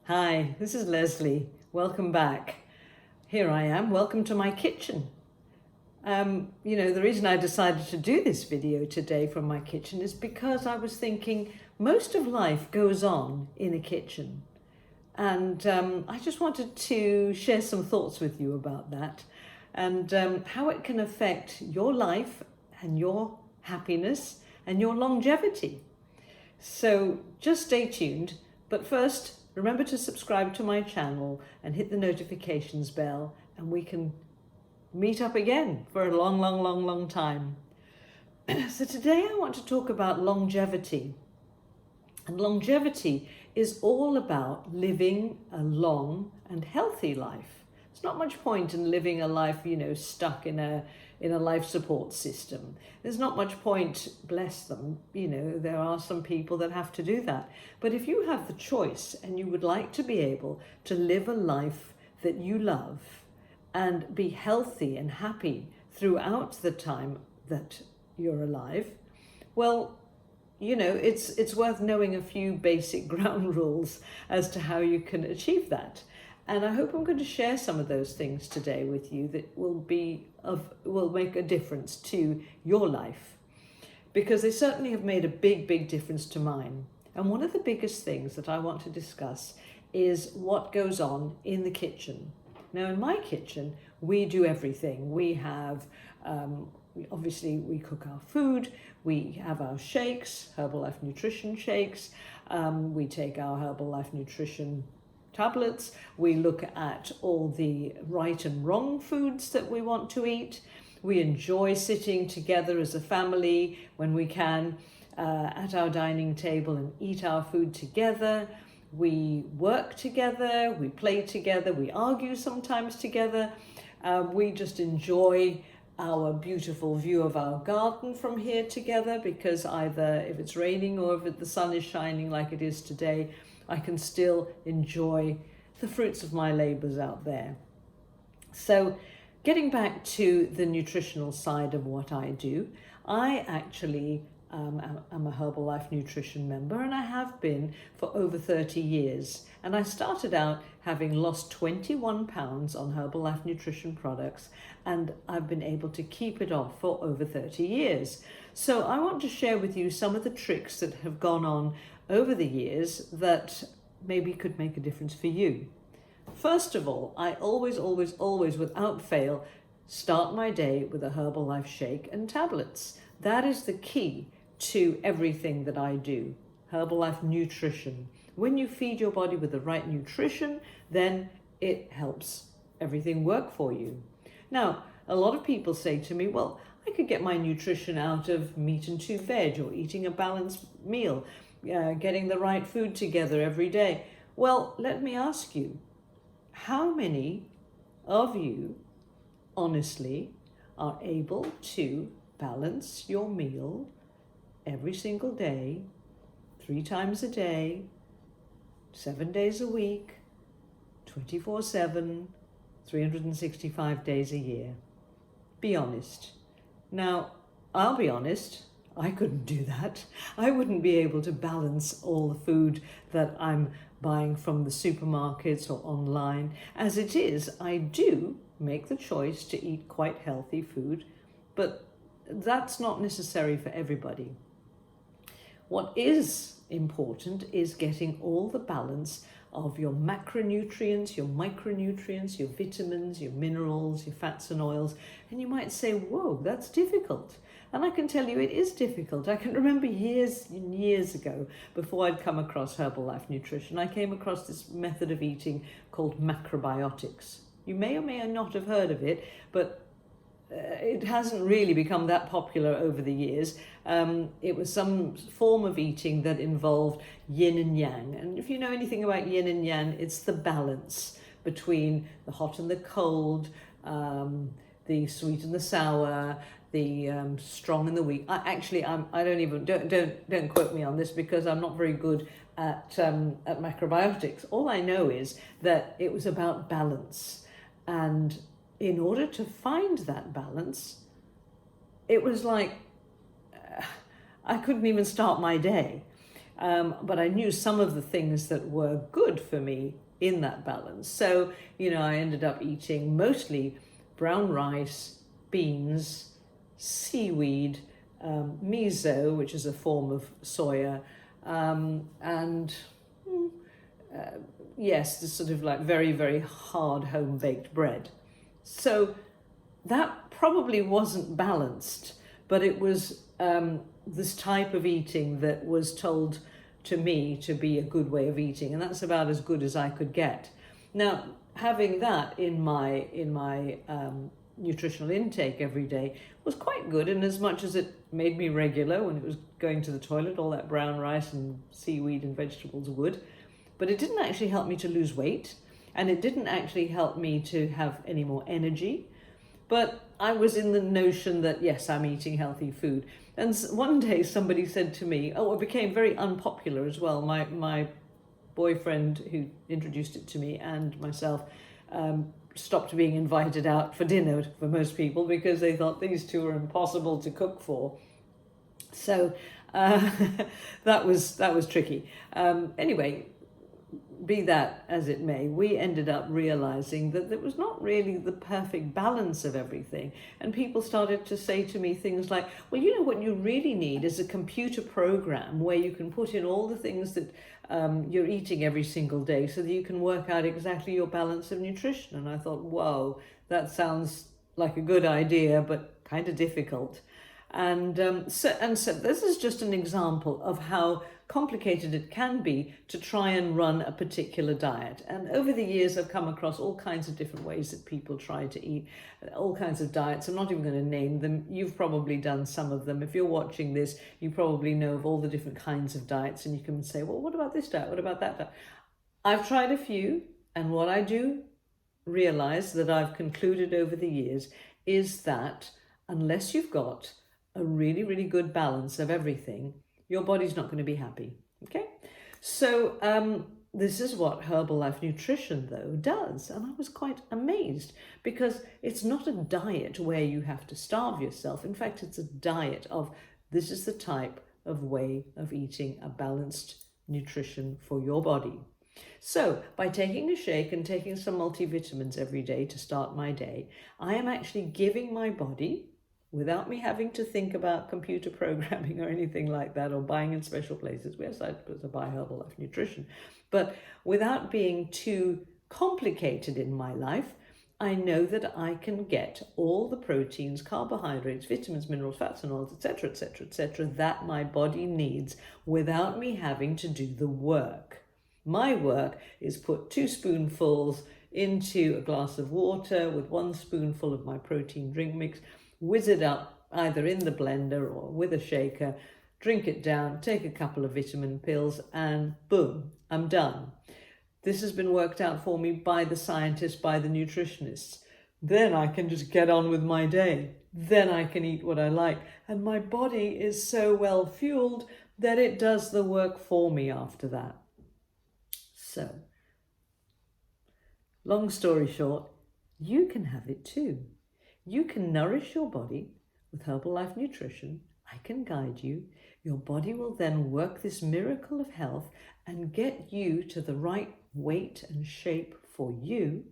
Hi, this is Leslie. Welcome back. Here I am. Welcome to my kitchen. The reason I decided to do this video today from my kitchen is because I was thinking most of life goes on in a kitchen. And I just wanted to share some thoughts with you about that and how it can affect your life and your happiness and your longevity. So just stay tuned. But first, remember to subscribe to my channel and hit the notifications bell, and we can meet up again for a long time. So today I want to talk about longevity. And longevity is all about living a long and healthy life. There's not much point in living a life, stuck in a life support system. There's not much point, bless them, there are some people that have to do that. But if you have the choice and you would like to be able to live a life that you love and be healthy and happy throughout the time that you're alive, well, it's worth knowing a few basic ground rules as to how you can achieve that. And I hope I'm going to share some of those things today with you that will make a difference to your life, because they certainly have made a big difference to mine. And one of the biggest things that I want to discuss is what goes on in the kitchen. Now, in my kitchen, we do everything. We have, obviously, we cook our food. We have our shakes, Herbalife Nutrition shakes. We take our Herbalife Nutrition tablets. We look at all the right and wrong foods that we want to eat. We enjoy sitting together as a family when we can at our dining table and eat our food together. We work together, we play together, we argue sometimes together. We just enjoy our beautiful view of our garden from here together, because either if it's raining or if the sun is shining like it is today, I can still enjoy the fruits of my labors out there. So getting back to the nutritional side of what I do, I actually am a Herbalife Nutrition member, and I have been for over 30 years. And I started out having lost 21 pounds on Herbalife Nutrition products, and I've been able to keep it off for over 30 years. So I want to share with you some of the tricks that have gone on over the years that maybe could make a difference for you. First of all, I always, without fail, start my day with a Herbalife shake and tablets. That is the key to everything that I do. Herbalife Nutrition. When you feed your body with the right nutrition, then it helps everything work for you. Now, a lot of people say to me, well, I could get my nutrition out of meat and 2 veg, or eating a balanced meal, getting the right food together every day. Well, let me ask you, how many of you honestly are able to balance your meal every single day, 3 times a day, 7 days a week, 24/7, 365 days a year? Be honest. Now, I'll be honest, I couldn't do that. I wouldn't be able to balance all the food that I'm buying from the supermarkets or online. As it is, I do make the choice to eat quite healthy food, but that's not necessary for everybody. What is important is getting all the balance of your macronutrients, your micronutrients, your vitamins, your minerals, your fats and oils. And you might say, whoa, that's difficult. And I can tell you it is difficult. I can remember years and years ago, before I'd come across Herbalife Nutrition, I came across this method of eating called macrobiotics. You may or may not have heard of it, but it hasn't really become that popular over the years. It was some form of eating that involved yin and yang. And if you know anything about yin and yang, it's the balance between the hot and the cold, the sweet and the sour, the strong and the weak. Don't quote me on this, because I'm not very good at macrobiotics. All I know is that it was about balance, and in order to find that balance, it was like I couldn't even start my day. But I knew some of the things that were good for me in that balance. So, I ended up eating mostly brown rice, beans, seaweed, miso, which is a form of soya, and yes, this sort of like very, very hard home-baked bread. So that probably wasn't balanced, but it was this type of eating that was told to me to be a good way of eating, and that's about as good as I could get. Now, having that in my nutritional intake every day was quite good, in as much as it made me regular when it was going to the toilet. All that brown rice and seaweed and vegetables would, but it didn't actually help me to lose weight, and it didn't actually help me to have any more energy. But I was in the notion that, yes, I'm eating healthy food. And one day somebody said to me, it became very unpopular as well. My boyfriend who introduced it to me and myself stopped being invited out for dinner for most people, because they thought these two were impossible to cook for. So that was tricky. Anyway, be that as it may, we ended up realizing that there was not really the perfect balance of everything. And people started to say to me things like, well, what you really need is a computer program where you can put in all the things that you're eating every single day, so that you can work out exactly your balance of nutrition. And I thought, whoa, that sounds like a good idea, but kind of difficult. And so this is just an example of how complicated it can be to try and run a particular diet. And over the years, I've come across all kinds of different ways that people try to eat, all kinds of diets. I'm not even going to name them. You've probably done some of them. If you're watching this, you probably know of all the different kinds of diets, and you can say, well, what about this diet? What about that diet? I've tried a few, and what I do realize that I've concluded over the years is that unless you've got a really, really good balance of everything, your body's not going to be happy. Okay, so this is what Herbalife Nutrition, though, does. And I was quite amazed, because it's not a diet where you have to starve yourself. In fact, it's a diet of, this is the type of way of eating a balanced nutrition for your body. So by taking a shake and taking some multivitamins every day to start my day, I am actually giving my body, without me having to think about computer programming or anything like that, or buying in special places. Yes, I buy Herbalife Nutrition, but without being too complicated in my life, I know that I can get all the proteins, carbohydrates, vitamins, minerals, fats and oils, etc., etc., etc., that my body needs without me having to do the work. My work is put 2 spoonfuls into a glass of water with 1 spoonful of my protein drink mix, whiz it up either in the blender or with a shaker, drink it down, take a couple of vitamin pills, and boom, I'm done. This has been worked out for me by the scientists, by the nutritionists. Then I can just get on with my day. Then I can eat what I like. And my body is so well fueled that it does the work for me after that. So, long story short, you can have it too. You can nourish your body with Herbalife Nutrition. I can guide you. Your body will then work this miracle of health and get you to the right weight and shape for you.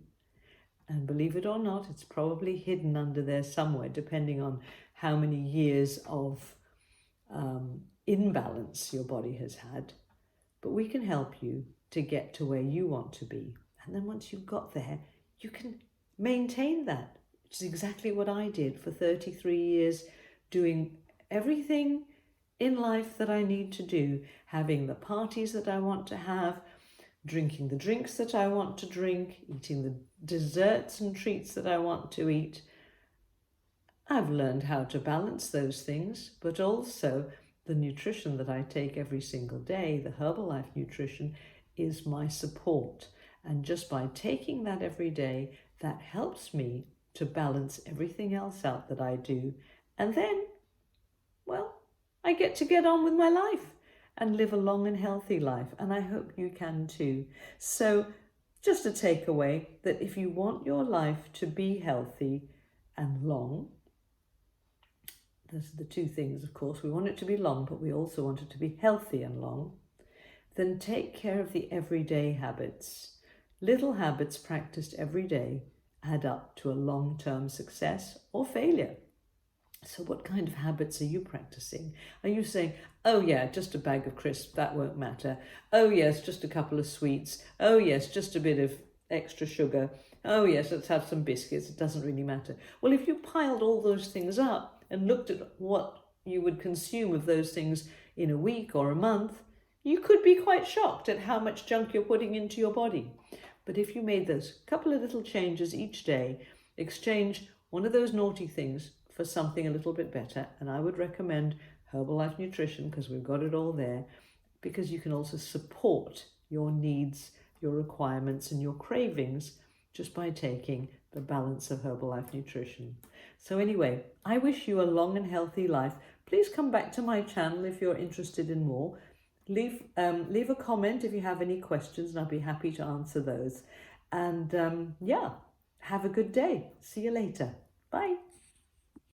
And believe it or not, it's probably hidden under there somewhere, depending on how many years of imbalance your body has had. But we can help you to get to where you want to be. And then once you've got there, you can maintain that. Which is exactly what I did for 33 years, doing everything in life that I need to do, having the parties that I want to have, drinking the drinks that I want to drink, eating the desserts and treats that I want to eat. I've learned how to balance those things, but also the nutrition that I take every single day, the Herbalife Nutrition, is my support. And just by taking that every day, that helps me to balance everything else out that I do. And then, well, I get on with my life and live a long and healthy life. And I hope you can too. So just a takeaway that if you want your life to be healthy and long, those are the two things, of course. We want it to be long, but we also want it to be healthy and long. then take care of the everyday habits. Little habits practiced every day add up to a long-term success or failure. So what kind of habits are you practicing? Are you saying, oh yeah, just a bag of crisps, that won't matter. Oh yes, just a couple of sweets. Oh yes, just a bit of extra sugar. Oh yes, let's have some biscuits. It doesn't really matter. Well, if you piled all those things up and looked at what you would consume of those things in a week or a month, you could be quite shocked at how much junk you're putting into your body. But if you made those couple of little changes each day, exchange one of those naughty things for something a little bit better, and I would recommend Herbalife Nutrition because we've got it all there, because you can also support your needs, your requirements and your cravings just by taking the balance of Herbalife Nutrition. So anyway, I wish you a long and healthy life. Please come back to my channel if you're interested in more. Leave a comment if you have any questions and I'll be happy to answer those. And yeah, have a good day. See you later. Bye.